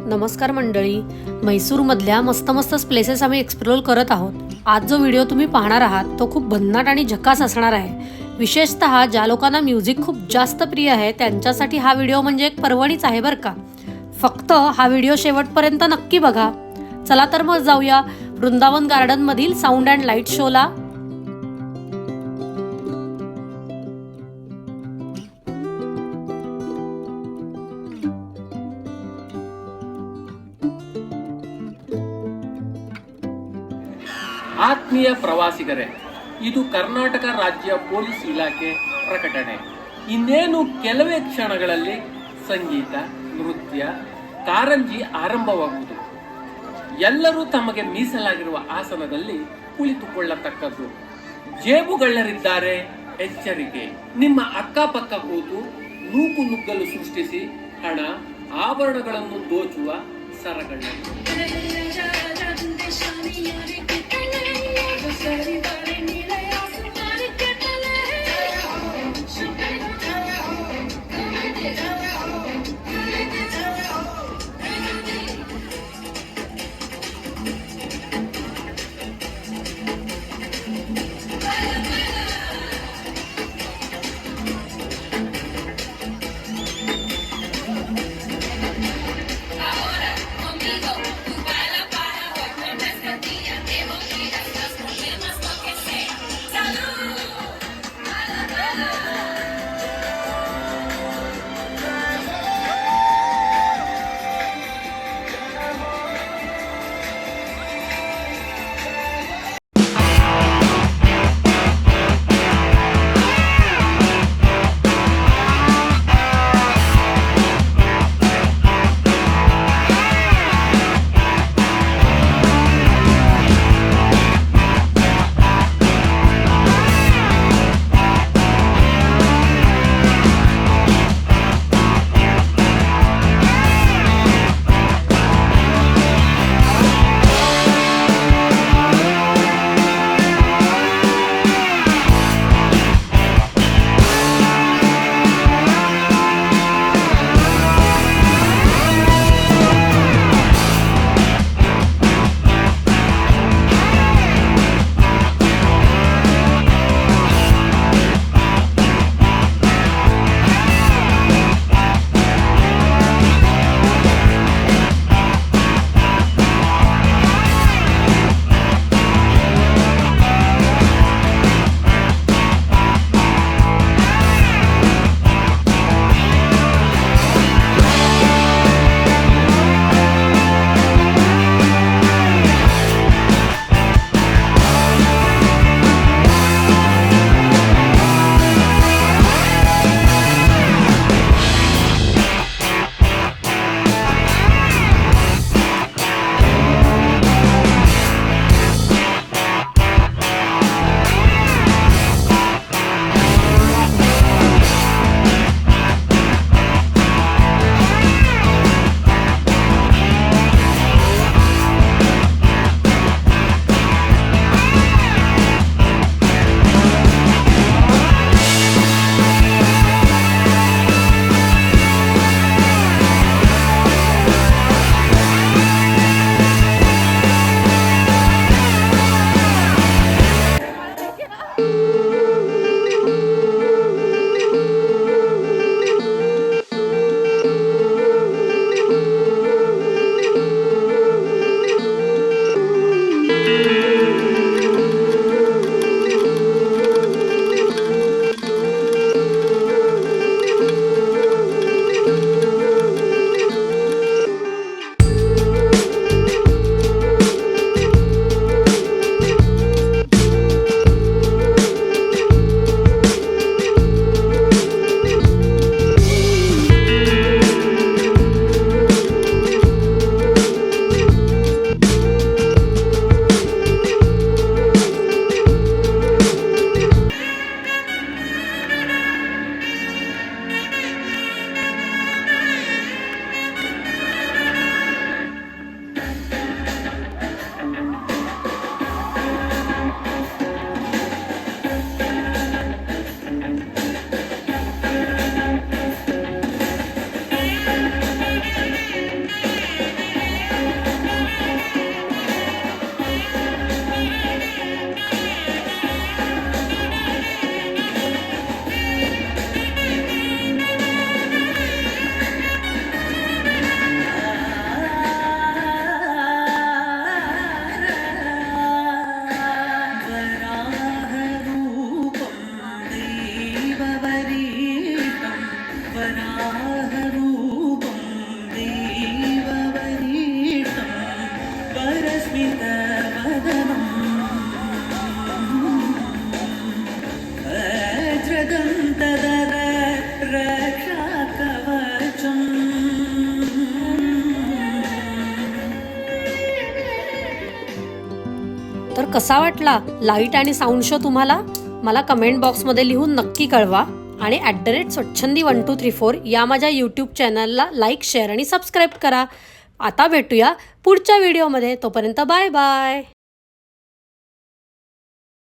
नमस्कार मंडळी, म्हैसूरमधल्या मस्त मस्त प्लेसेस आम्ही एक्सप्लोर करत आहोत. आज जो व्हिडिओ तुम्ही पाहणार आहात तो खूप भन्नाट आणि झकास असणार आहे. विशेषतः ज्या लोकांना म्युझिक खूप जास्त प्रिय आहे त्यांच्यासाठी हा व्हिडिओ म्हणजे एक पर्वणीच आहे बरं का. फक्त हा व्हिडिओ शेवटपर्यंत नक्की बघा. चला तर मग जाऊया वृंदावन गार्डनमधील साऊंड अँड लाईट शोला. ಆತ್ಮೀಯ ಪ್ರವಾಸಿಗರೇ, ಇದು ಕರ್ನಾಟಕ ರಾಜ್ಯ ಪೊಲೀಸ್ ಇಲಾಖೆ ಪ್ರಕಟಣೆ. ಇನ್ನೇನು ಕೆಲವೇ ಕ್ಷಣಗಳಲ್ಲಿ ಸಂಗೀತ, ನೃತ್ಯ, ಕಾರಂಜಿ ಆರಂಭವಾಗುವುದು. ಎಲ್ಲರೂ ತಮಗೆ ಮೀಸಲಾಗಿರುವ ಆಸನದಲ್ಲಿ ಕುಳಿತುಕೊಳ್ಳತಕ್ಕದ್ದು. ಜೇಬುಗಳ್ಳರಿದ್ದಾರೆ, ಎಚ್ಚರಿಕೆ. ನಿಮ್ಮ ಅಕ್ಕಪಕ್ಕ ಕೂತು ನೂಕು ನುಗ್ಗಲು ಸೃಷ್ಟಿಸಿ ಹಣ ಆಭರಣಗಳನ್ನು ದೋಚುವ ಸರಗಳ್ಳರು. तर कसा वाटला लाईट आणि साऊंड शो तुम्हाला? मला कमेंट बॉक्समध्ये लिहून नक्की कळवा आणि @स्वच्छंदी1234 या माझ्या यूट्यूब चॅनलला लाईक, शेअर आणि सबस्क्राईब करा. आता भेटूया पुढच्या व्हिडिओमध्ये. तोपर्यंत बाय बाय.